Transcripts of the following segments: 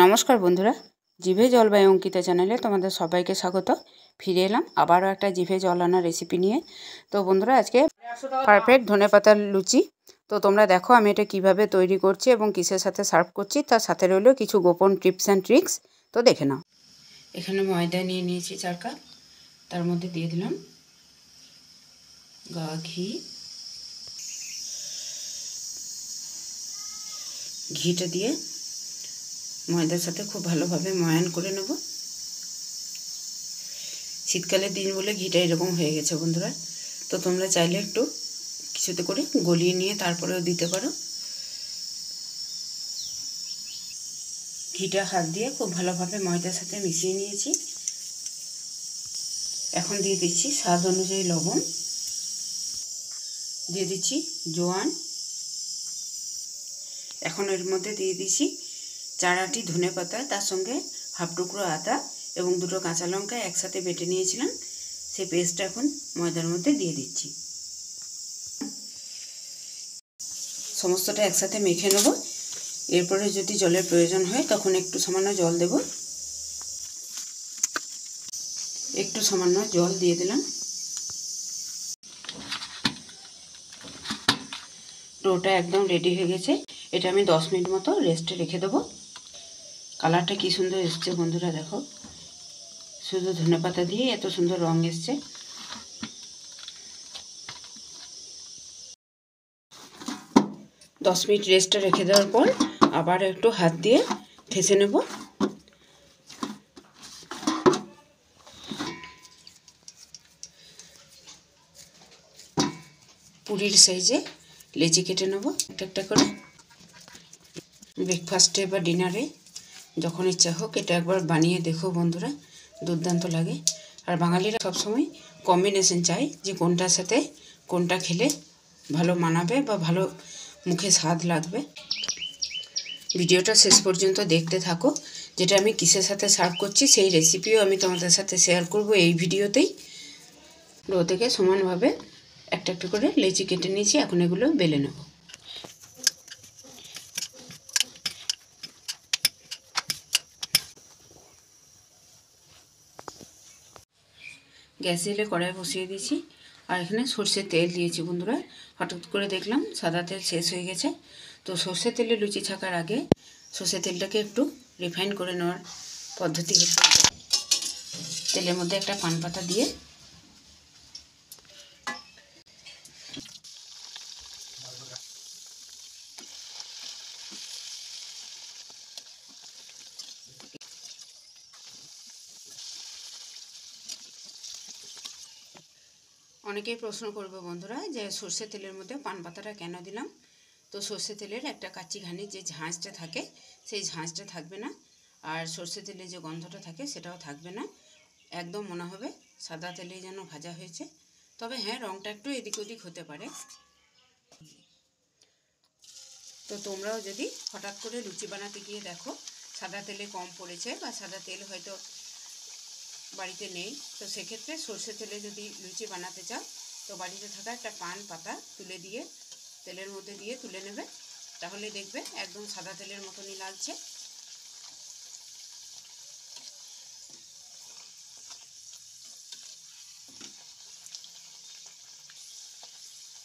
নমস্কার বন্ধুরা, জিভে জল বাই অঙ্কিতা চ্যানেলে তোমাদের সবাইকে স্বাগত। ফিরে এলাম আবারও একটা জিভে জল আনা রেসিপি নিয়ে। তো বন্ধুরা, আজকে পারফেক্ট ধনেপাতার লুচি। তো তোমরা দেখো আমি এটা কিভাবে তৈরি করছি এবং কিসের সাথে সার্ভ করছি, তার সাথে রইল কিছু গোপন টিপস অ্যান্ড ট্রিক্স। তো দেখে নাও। এখানে ময়দা নিয়ে নিয়েছি 4 কাপ। তার মধ্যে দিয়ে দিলাম ঘি। ঘিটা দিয়ে ময়দার সাথে খুব ভালোভাবে ময়ান করে নেব। শীতকালের দিন বলে ঘিটা এরকম হয়ে গেছে বন্ধুরা। তো তোমরা চাইলে একটু কিছুতে করে গলিয়ে নিয়ে তারপরেও দিতে পারো। ঘিটা হাত দিয়ে খুব ভালোভাবে ময়দার সাথে মিশিয়ে নিয়েছি। এখন দিয়ে দিচ্ছি স্বাদ অনুযায়ী লবণ, দিয়ে দিচ্ছি জোয়ান। এখন এর মধ্যে দিয়ে দিচ্ছি 4 আঁটি ধনেপাতা, তার সঙ্গে হাফ টুকরো আদা এবং 2টো কাঁচা লঙ্কা একসাথে বেটে নিয়েছিলাম। সেই পেস্টটা এখন ময়দার মধ্যে দিয়ে দিচ্ছি। সমস্তটা একসাথে মেখে নেব। এরপরে যদি জলের প্রয়োজন হয় তখন একটু সামান্য জল দেব। একটু সামান্য জল দিয়ে দিলাম। ডোটা একদম রেডি হয়ে গেছে। এটা আমি 10 মিনিট মতো রেস্টে রেখে দেবো। কালারটা কি সুন্দর এসছে বন্ধুরা, দেখো, শুধু ধনেপাতা দিয়ে এত সুন্দর রং এসছে। দশ মিনিট রেস্টে রেখে দেওয়ার পর আবার একটু হাত দিয়ে ঠেসে নেব। পুরির সাইজে লেচি কেটে নেব একটা একটা করে। ব্রেকফাস্টে বা ডিনারে যখন ইচ্ছা হোক এটা একবার বানিয়ে দেখো বন্ধুরা, দুর্দান্ত লাগে। আর বাঙালিরা সবসময় কম্বিনেশন চাই যে কোনটার সাথে কোনটা খেলে ভালো মানাবে বা ভালো মুখে স্বাদ লাগবে। ভিডিওটা শেষ পর্যন্ত দেখতে থাকো। যেটা আমি কিসের সাথে সার্ভ করছি সেই রেসিপিও আমি তোমাদের সাথে শেয়ার করব এই ভিডিওতেই। ডো থেকে সমানভাবে একটা একটা করে লেচি কেটে নিয়েছি। এখন এগুলো বেলে নেব। গ্যাস জেলে কড়াই বসিয়ে দিয়েছি আর এখানে সর্ষের তেল দিয়েছি বন্ধুরা। হঠাৎ করে দেখলাম সাদা তেল শেষ হয়ে গেছে। তো সর্ষের তেলে লুচি ছাকার আগে সর্ষের তেলটাকে একটু রিফাইন করে নেওয়ার পদ্ধতি হচ্ছে, তেলের মধ্যে একটা পান পাতা দিয়ে অনেকেই প্রশ্ন করবে বন্ধুরা যে সর্ষের তেলের মধ্যে পান পাতাটা কেন দিলাম। তো সর্ষের তেলের একটা কাচ্চি ঘানির যে ঝাঁঝটা থাকে সেই ঝাঁঝটা থাকবে না, আর সর্ষের তেলের যে গন্ধটা থাকে সেটাও থাকবে না। একদম মনে হবে সাদা তেলেই যেন ভাজা হয়েছে। তবে হ্যাঁ, রঙটা একটু এদিক ওদিক হতে পারে। তো তোমরাও যদি হঠাৎ করে লুচি বানাতে গিয়ে দেখো সাদা তেলে কম পড়েছে বা সাদা তেল হয়তো বাড়িতে নেই, তো সেক্ষেত্রে সর্ষের তেলে যদি লুচি বানাতে চাও তো বাড়িতে থাকা একটা পান পাতা তুলে দিয়ে তেলের মধ্যে দিয়ে তুলে নেবে। তাহলে দেখবে একদম সাদা তেলের মতনই লাগছে।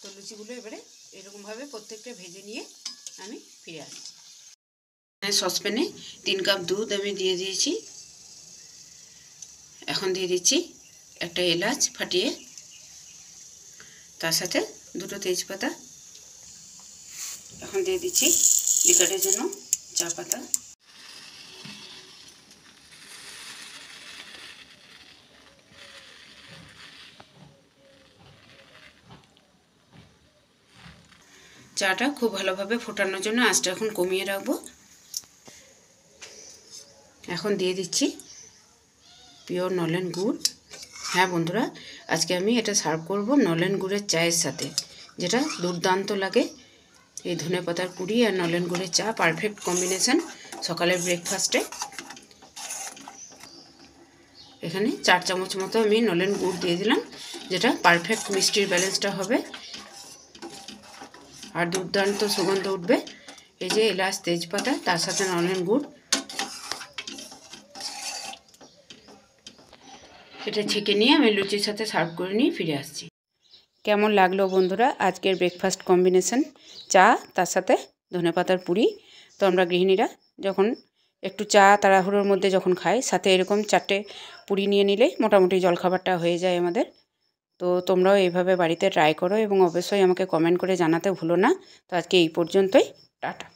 তো লুচিগুলো এবারে এরকমভাবে প্রত্যেকটা ভেজে নিয়ে আমি ফিরে আসছি। সসপ্যানে 3 কাপ দুধ আমি দিয়ে দিয়েছি। এখন দিয়ে দিচ্ছি একটা এলাচ ফাটিয়ে, তার সাথে 2টো তেজপাতা। এখন দিয়ে দিচ্ছি লিকারের জন্য চা পাতা। চাটা খুব ভালোভাবে ফোটানোর জন্য আঁচটা এখন কমিয়ে রাখবো। এখন দিয়ে দিচ্ছি পিওর নলেন গুড়। হ্যাঁ বন্ধুরা, আজকে আমি এটা সার্ভ করব নলেন গুড়ের চায়ের সাথে, যেটা দুর্দান্ত লাগে। এই ধনেপাতার কুড়ি আর নলেন গুড়ের চা পারফেক্ট কম্বিনেশন সকালের ব্রেকফাস্টে। এখানে 4 চামচ মতো আমি নলেন গুড় দিয়ে দিলাম, যেটা পারফেক্ট মিষ্টির ব্যালেন্সটা হবে আর দুর্দান্ত সুগন্ধ উঠবে। এই যে এলাচ তেজপাতা তার সাথে নলেন গুড়, এটা ছেঁকে নিয়ে আমি লুচির সাথে সার্ভ করে নিয়ে ফিরে আসছি। কেমন লাগলো বন্ধুরা আজকের ব্রেকফাস্ট কম্বিনেশন? চা, তার সাথে ধনেপাতার পুরি। তো আমরা গৃহিণীরা যখন একটু চা তাড়াহুড়োর মধ্যে যখন খাই, সাথে এরকম 4টে পুরি নিয়ে নিলেই মোটামুটি জলখাবারটা হয়ে যায় আমাদের। তো তোমরাও এইভাবে বাড়িতে ট্রাই করো এবং অবশ্যই আমাকে কমেন্ট করে জানাতে ভুলো না। তো আজকে এই পর্যন্তই, টাটা।